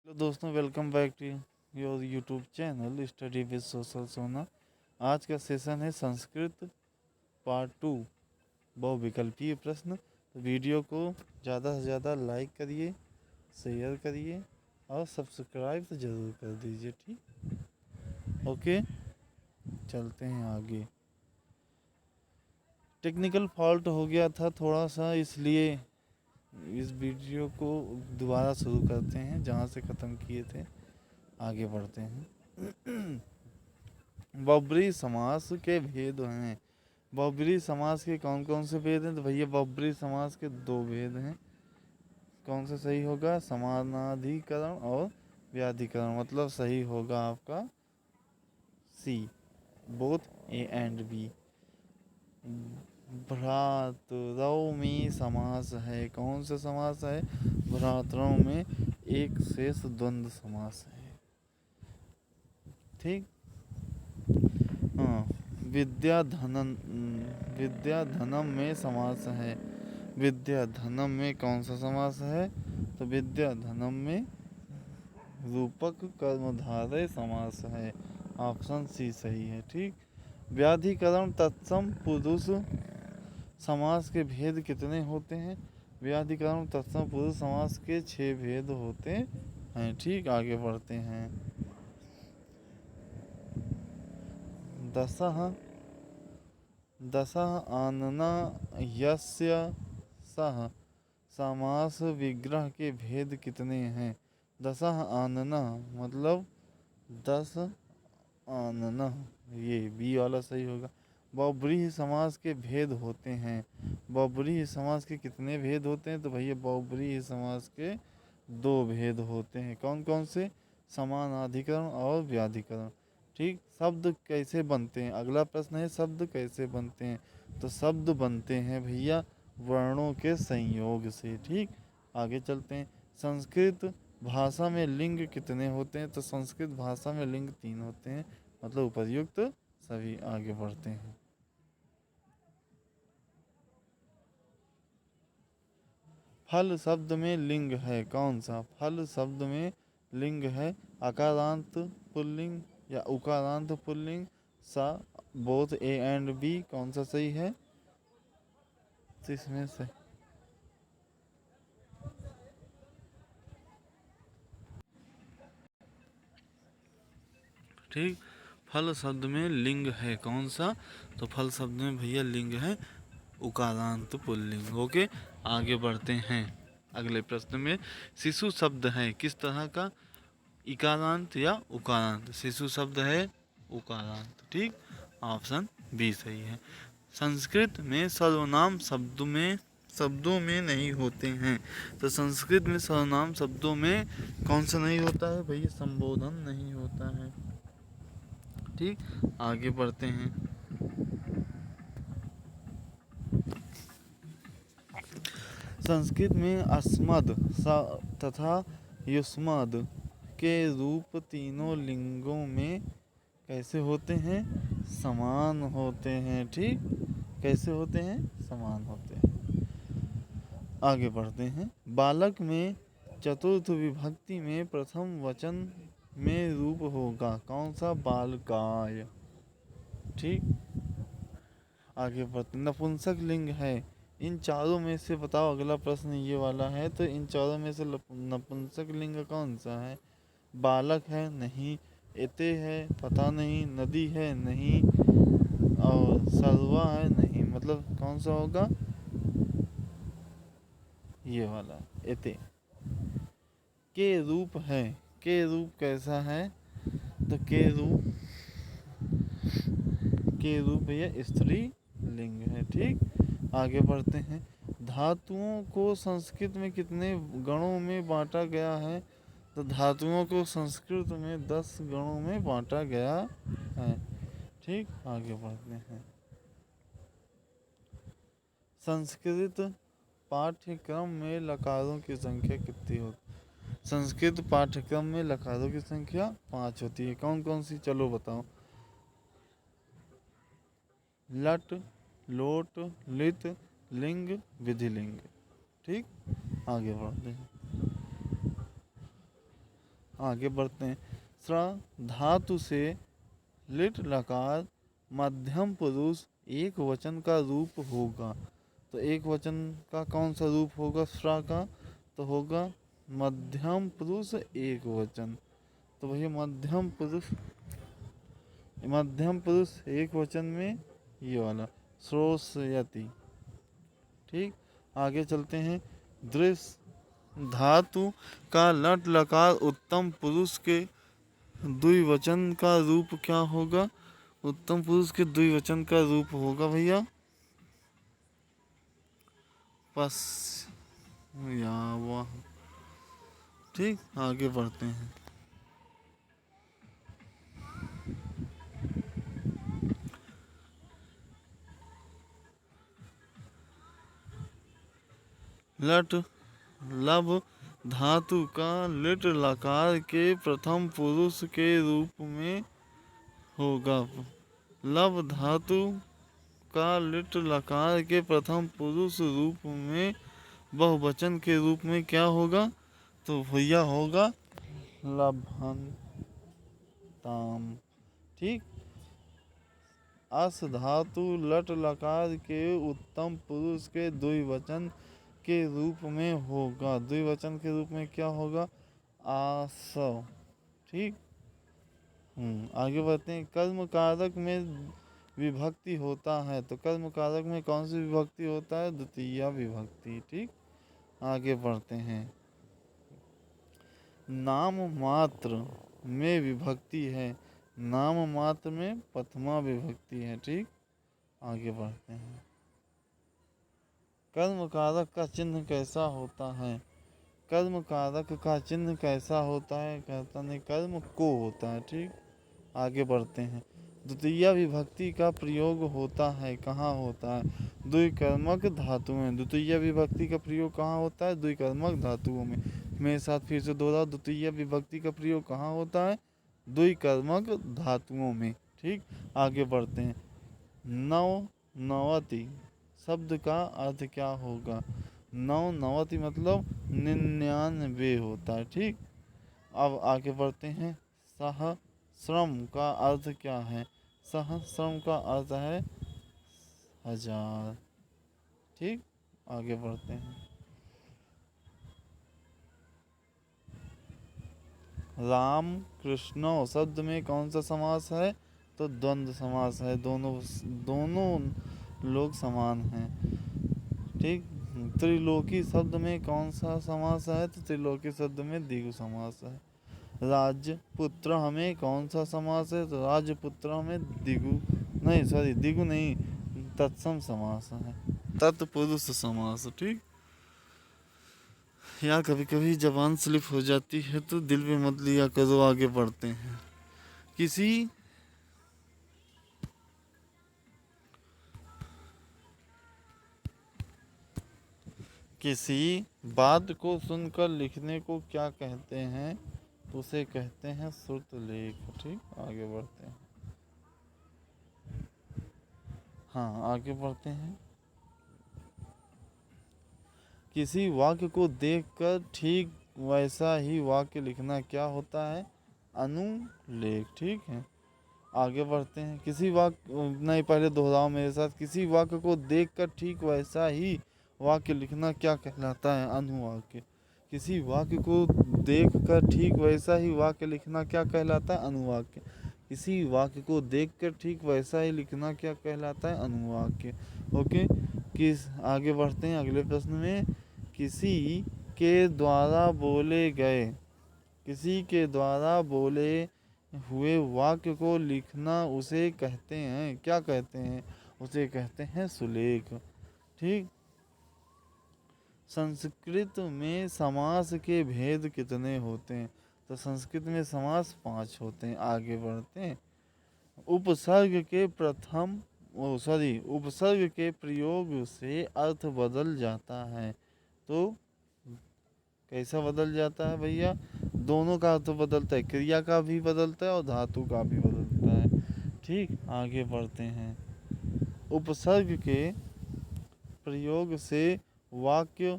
Hello दोस्तों, welcome back to your YouTube channel study with social Sona. आज का session है संस्कृत पार्ट 2 बहुविकल्पीय प्रश्न। तो वीडियो को ज़्यादा से ज़्यादा लाइक करिए, शेयर करिए और सब्सक्राइब तो ज़रूर कर दीजिए। ठीक, ओके, चलते हैं आगे। टेक्निकल फॉल्ट हो गया था थोड़ा सा, इसलिए इस वीडियो को दोबारा शुरू करते हैं जहाँ से ख़त्म किए थे। आगे बढ़ते हैं। बहुब्रीहि समास के भेद हैं। बहुब्रीहि समास के कौन कौन से भेद हैं? तो भैया बहुब्रीहि समास के दो भेद हैं। कौन सा सही होगा? समानाधिकरण और व्याधिकरण। मतलब सही होगा आपका सी, बोथ ए एंड बी। भ्रातृ में समास है। कौन सा समास है? भ्रातृ में एक शेष द्वंद्व समास है। ठीक, हाँ। विद्याधनम में समास है। विद्याधनम में कौन सा समास है? तो विद्याधनम में रूपक कर्मधारय समास है। ऑप्शन सी सही है। ठीक, व्याधिकरण तत्सम पुरुष समास के भेद कितने होते हैं? व्याधिकरण तत्सम पुरुष समास के 6 भेद होते हैं। ठीक, आगे बढ़ते हैं। दशः आनना यस्य सह समास विग्रह के भेद कितने हैं? दशः आनना मतलब 10 आनना, ये बी वाला सही होगा। बहुब्रीहि समास के भेद होते हैं। बहुब्रीहि समास के कितने भेद होते हैं? तो भैया बहुब्रीहि समास के 2 भेद होते हैं। कौन कौन से? समानाधिकरण और व्याधिकरण। ठीक, शब्द कैसे बनते हैं? अगला प्रश्न है शब्द कैसे बनते हैं? तो शब्द बनते हैं भैया वर्णों के संयोग से। ठीक, आगे चलते हैं। संस्कृत भाषा में लिंग कितने होते हैं? तो संस्कृत भाषा में लिंग 3 होते हैं। मतलब उपर्युक्त सभी। आगे बढ़ते हैं। फल शब्द में लिंग है कौन सा? फल शब्द में लिंग है अकारांत पुल्लिंग या उकारांत पुल्लिंग। सा, बोथ ए एंड बी। कौन सा सही है? तो इसमें से ठीक, फल शब्द में लिंग है कौन सा? तो फल शब्द में भैया लिंग है उकारांत पुल्लिंग। ओके, आगे बढ़ते हैं। अगले प्रश्न में शिशु शब्द है किस तरह का? इकारांत या उकारांत? शिशु शब्द है उकारांत। ठीक, ऑप्शन बी सही है। संस्कृत में सर्वनाम शब्दों में नहीं होते हैं। तो संस्कृत में सर्वनाम शब्दों में कौन सा नहीं होता है भैया? संबोधन नहीं होता है। ठीक, आगे बढ़ते हैं। संस्कृत में अस्मद तथा युष्मद के रूप तीनों लिंगों में कैसे होते हैं? समान होते हैं। ठीक, कैसे होते हैं? समान होते हैं। आगे बढ़ते हैं। बालक में चतुर्थ विभक्ति में प्रथम वचन में रूप होगा कौन सा? बालकाय। ठीक, आगे बढ़ते। नपुंसक लिंग है इन चारों में से बताओ। अगला प्रश्न ये वाला है। तो इन चारों में से नपुंसक लिंग कौन सा है? बालक है नहीं, एते है पता नहीं, नदी है नहीं, और सर्वा है नहीं। मतलब कौन सा होगा? ये वाला एते। के रूप है। के रूप कैसा है? तो के रूप ये स्त्री लिंग है। ठीक, आगे बढ़ते हैं। धातुओं को संस्कृत में कितने गणों में बांटा गया है? तो धातुओं को संस्कृत में 10 गणों में बांटा गया है। ठीक, आगे बढ़ते हैं। संस्कृत पाठ्यक्रम में लकारों की संख्या कितनी होती है? संस्कृत पाठ्यक्रम में लकारों की संख्या 5 होती है। कौन कौन सी? चलो बताओ। लट, लोट, लिट, लिंग, विधिलिंग। ठीक, आगे बढ़ते हैं। आगे बढ़ते हैं। धातु से लिट लकार मध्यम पुरुष एक वचन का रूप होगा। तो एक वचन का कौन सा रूप होगा स्रा का? तो होगा मध्यम पुरुष एक वचन। तो भैया मध्यम पुरुष एक वचन में ये वाला श्रोष्यति। ठीक, आगे चलते हैं। दृश्य धातु का लट लकार उत्तम पुरुष के द्विवचन का रूप क्या होगा? उत्तम पुरुष के द्विवचन का रूप होगा भैया पस या वाह। ठीक, आगे बढ़ते हैं। लट लब धातु का लिट लकार के प्रथम पुरुष के रूप में होगा। लब धातु का लिट लकार के प्रथम पुरुष रूप में बहुवचन के रूप में क्या होगा? तो भैया होगा लभंताम। ठीक, अस धातु लट लकार के उत्तम पुरुष के द्विवचन के रूप में होगा। द्विवचन के रूप में क्या होगा? आसव। ठीक, आगे बढ़ते हैं। कर्म कारक में विभक्ति होता है। तो कर्म कारक में कौन सी विभक्ति होता है? द्वितीय विभक्ति। ठीक, आगे बढ़ते हैं। नाम मात्र में विभक्ति है। नाम मात्र में प्रथमा विभक्ति है। ठीक, आगे बढ़ते हैं। कर्म कारक का चिन्ह कैसा होता है? कर्म कारक का चिन्ह कैसा होता है? कहता नहीं कर्म को होता है। ठीक, आगे बढ़ते हैं। द्वितीय विभक्ति का प्रयोग होता है, कहाँ होता है? द्विकर्मक धातुओं। द्वितीय विभक्ति का प्रयोग कहाँ होता है? द्विकर्मक धातुओं में। मेरे साथ फिर से दोहराओ, द्वितीय विभक्ति का प्रयोग कहाँ होता है? द्विकर्मक धातुओं में। ठीक, आगे बढ़ते हैं। नवनवति शब्द का अर्थ क्या होगा? नवनवति मतलब 99 होता है। ठीक, अब आगे बढ़ते हैं। सहस्रम का अर्थ क्या है? सहस्रम का अर्थ है 1000। ठीक, आगे बढ़ते हैं। राम कृष्ण शब्द में कौन सा समास है? तो द्वंद्व समास है। दोनों लोग समान हैं। ठीक, त्रिलोकी शब्द में कौन सा समास है? तो त्रिलोकी शब्द में द्विगु समास है। राजपुत्र हमें कौन सा समास है? तो राजपुत्र हमें द्विगु नहीं तत्सम समास है, तत्पुरुष समास। ठीक, यार कभी कभी जबान स्लिप हो जाती है तो दिल पे मत लिया करो। आगे बढ़ते हैं। किसी बात को सुनकर लिखने को क्या कहते हैं? तो उसे कहते हैं श्रुत लेख। ठीक, आगे बढ़ते हैं। हाँ, आगे बढ़ते हैं। किसी वाक्य को देखकर ठीक वैसा ही वाक्य लिखना क्या होता है? अनुलेख। ठीक है, आगे बढ़ते हैं। किसी वाक्य नहीं, पहले दोहराओ मेरे साथ। किसी वाक्य को देखकर ठीक वैसा ही वाक्य लिखना क्या कहलाता है? अनुवाक्य। किसी वाक्य को देखकर ठीक वैसा ही वाक्य लिखना क्या कहलाता है? अनुवाक्य। किसी वाक्य को देखकर ठीक वैसा ही लिखना क्या कहलाता है? अनुवाक्य। ओके, आगे बढ़ते हैं अगले प्रश्न में। किसी के द्वारा बोले हुए वाक्य को लिखना उसे कहते हैं, क्या कहते हैं? उसे कहते हैं सुलेख। ठीक, संस्कृत में समास के भेद कितने होते हैं? तो संस्कृत में समास 5 होते हैं। आगे बढ़ते हैं। उपसर्ग के प्रयोग से अर्थ बदल जाता है। तो कैसा बदल जाता है भैया? दोनों का अर्थ बदलता है, क्रिया का भी बदलता है और धातु का भी बदलता है। ठीक, आगे बढ़ते हैं। उपसर्ग के प्रयोग से वाक्य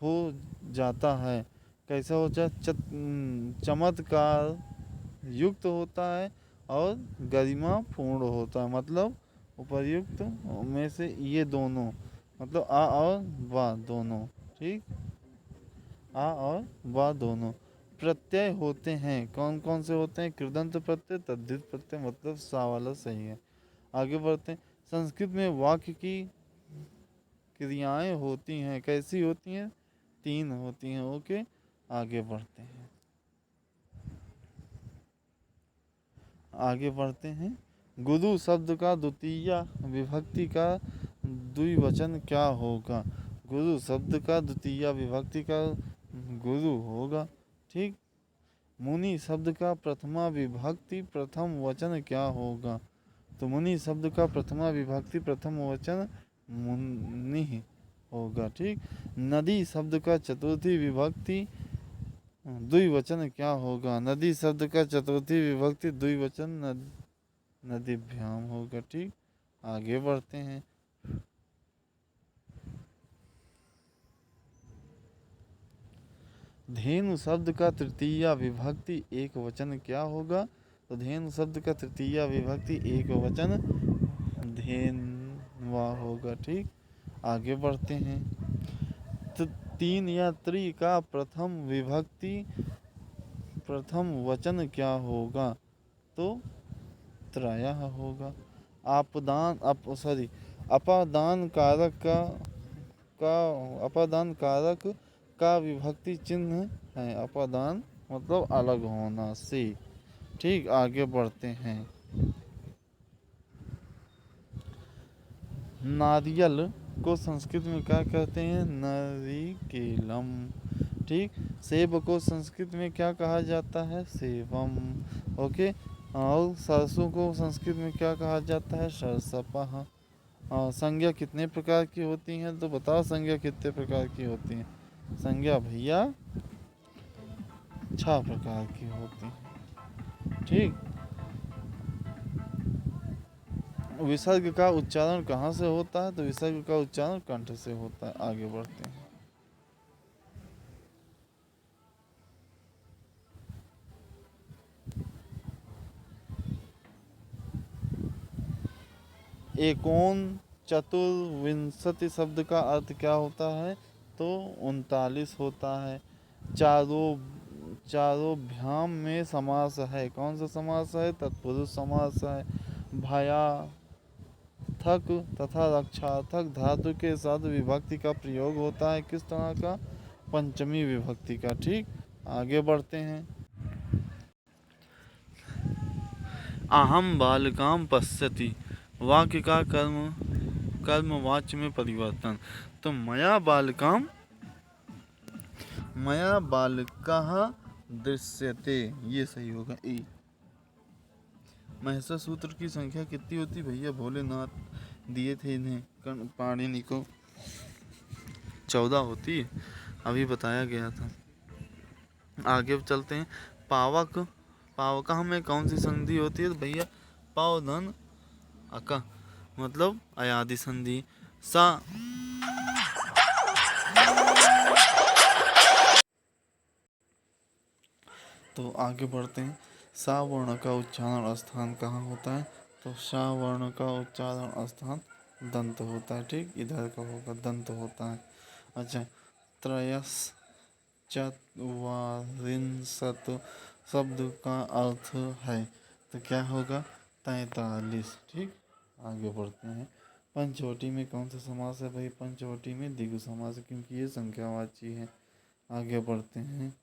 हो जाता है। कैसा होता है, चमत्कार युक्त होता है और गरिमा पूर्ण होता है। मतलब उपर्युक्त में से ये दोनों, मतलब आ और वा दोनों, ठीक, आ और वा दोनों प्रत्यय होते हैं। कौन कौन से होते हैं? कृदंत प्रत्यय, तद्धित प्रत्यय, मतलब सा वाला सही है। आगे बढ़ते हैं। संस्कृत में वाक्य की क्रियाएं होती हैं, कैसी होती हैं? 3 होती हैं। ओके, आगे बढ़ते हैं। आगे बढ़ते हैं। गुरु शब्द का द्वितीय विभक्ति का द्विवचन क्या होगा? गुरु शब्द का द्वितीय विभक्ति का गुरु होगा, ठीक। मुनि शब्द का प्रथमा विभक्ति प्रथम वचन क्या होगा? तो मुनि शब्द का प्रथमा विभक्ति प्रथम वचन मुनि होगा, ठीक। नदी शब्द का चतुर्थी विभक्ति द्विवचन क्या होगा? नदी शब्द का चतुर्थी विभक्ति द्विवचन नदीभ्याम होगा, ठीक। आगे बढ़ते हैं। धेनु शब्द का तृतीय विभक्ति एक वचन क्या होगा? तो धेनु शब्द का तृतीय विभक्ति एक वचन धेनवा होगा, ठीक। आगे बढ़ते हैं। तीन या त्रि का प्रथम विभक्ति प्रथम वचन क्या होगा? तो त्रयः होगा। अपादान कारक अपादान कारक का विभक्ति चिन्ह है। अपादान मतलब अलग होना से, ठीक। आगे बढ़ते हैं। नारियल को संस्कृत में क्या कहते हैं? नरिकेलम, ठीक। सेब को संस्कृत में क्या कहा जाता है? सेवम, ओके। और सरसों को संस्कृत में क्या कहा जाता है? सरसपः। संज्ञा कितने प्रकार की होती हैं? तो बताओ संज्ञा कितने प्रकार की होती हैं? संज्ञा भैया 6 प्रकार की होती हैं, ठीक। विसर्ग का उच्चारण कहाँ से होता है? तो विसर्ग का उच्चारण कंठ से होता है। आगे बढ़ते हैं। एकोन चतुर्विंशति शब्द का अर्थ क्या होता है? तो 39 होता है। चारों में समास है। कौन सा समास है? तत्पुरुष समास है। भया थक तथा रक्षार्थक धातु के साथ विभक्ति का प्रयोग होता है। किस तरह का? पंचमी विभक्ति का, ठीक। आगे बढ़ते हैं। अहम बालिकाम पश्यति, वाक्य का कर्म वाच्य में परिवर्तन। तो मया बालिका दृश्यते, ये सही होगा। ई महसा सूत्र की संख्या कितनी होती? भैया भोलेनाथ दिए थे इन्हें पाणिनि को, 14 होती, अभी बताया गया था। आगे चलते हैं। पावक में कौन सी संधि होती है? तो भैया पावधन अका, मतलब अयादि संधि। सा तो आगे बढ़ते हैं। सा वर्ण का उच्चारण स्थान कहाँ होता है? तो सा वर्ण का उच्चारण स्थान दंत होता है, ठीक। इधर का होगा, दंत होता है। अच्छा, त्रयस चत्वारिंशत् शब्द का अर्थ है, तो क्या होगा? 43, ठीक। आगे बढ़ते हैं। पंचवटी में कौन सा समास है? भाई पंचवटी में द्विगु समास है, क्योंकि ये संख्यावाची है। आगे बढ़ते हैं।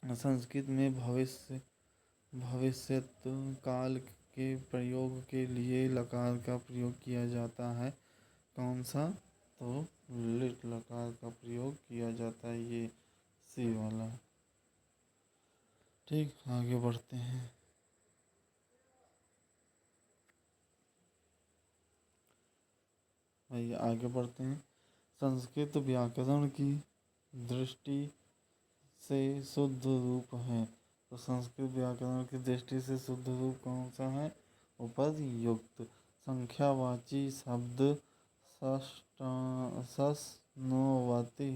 संस्कृत में भविष्यत काल के प्रयोग के लिए लकार का प्रयोग किया जाता है। कौन सा? तो लिट लकार का प्रयोग किया जाता है, ये सी वाला, ठीक। आगे बढ़ते हैं। आइए आगे बढ़ते हैं। संस्कृत व्याकरण की दृष्टि से शुद्ध रूप है। तो संस्कृत व्याकरण की दृष्टि से शुद्ध रूप कौन सा है? उपयुक्त। संख्यावाची शब्द षष्णोवति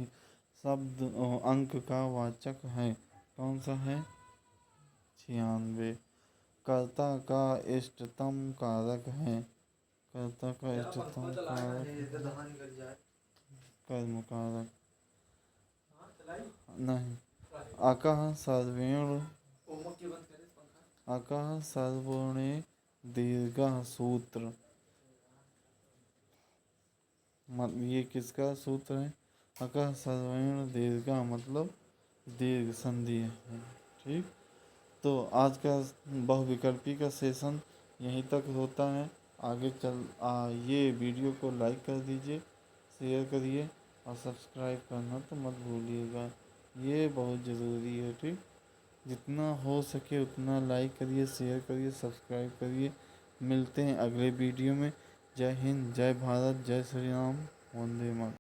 शब्द अंक का वाचक है। कौन सा है? 96। कर्ता का इष्टतम कारक है। कर्ता का इष्टतम कारक कर्म कारक नहीं। अकः सर्वणे दीर्घः सूत्र। ये किसका सूत्र है? अकः सर्वण दीर्घ मतलब दीर्घ संधि है। ठीक, तो आज का बहुविकल्पी का सेशन यहीं तक होता है। आगे ये वीडियो को लाइक कर दीजिए, शेयर करिए और सब्सक्राइब करना तो मत भूलिएगा, ये बहुत ज़रूरी है। ठीक, जितना हो सके उतना लाइक करिए, शेयर करिए, सब्सक्राइब करिए। मिलते हैं अगले वीडियो में। जय हिंद, जय भारत, जय श्री राम, वंदे मातरम।